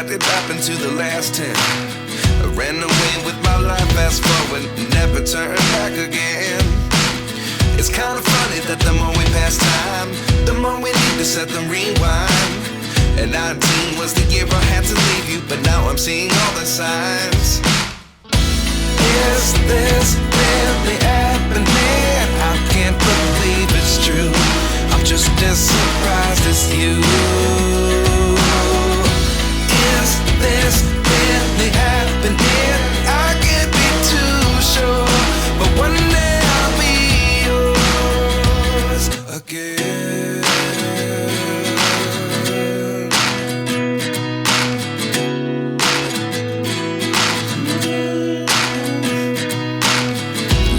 what did happen to the last 10? I ran away with my life, fast forward, never turn back again. It's kind of funny that the more we pass time, the more we need to set the rewind. And 19 was the year I had to leave you, but now I'm seeing all the signs. Is this really happening? I can't believe it's true. I'm just as surprised as you. Is this really happening? I can't be too sure, but one day I'll be yours again.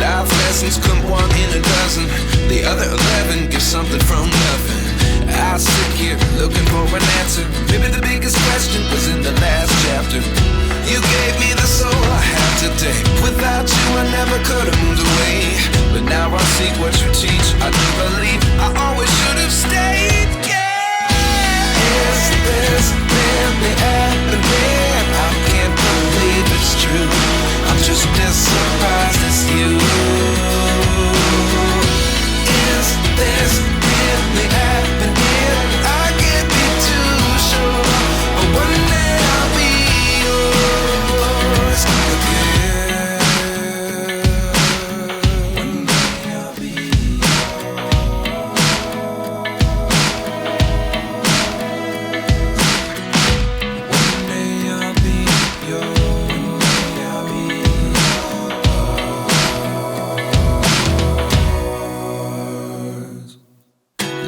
Life lessons come one in a dozen. The other 11 give something from nothing. I sit here looking for an answer. Maybe the biggest question was in the last chapter. You gave me the soul I have today. Without you I never could have moved away. But now I see what you teach. I do believe I always should have stayed. Yeah. Is this really happening? I can't believe it's true. I'm just as surprised as you. Is this really happening? I can't be too sure, but one day I'll be yours again. One day I'll be One day I'll be yours. I'll be yours.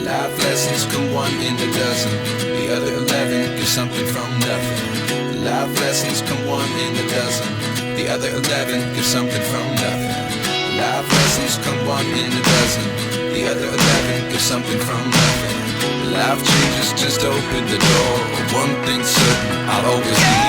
Life lessons come one in a dozen. The other 11 give something from nothing. Life lessons come one in a dozen. The other 11 give something from nothing. Life lessons come one in a dozen. The other 11 give something from nothing. Life changes just open the door. One thing's certain, I'll always be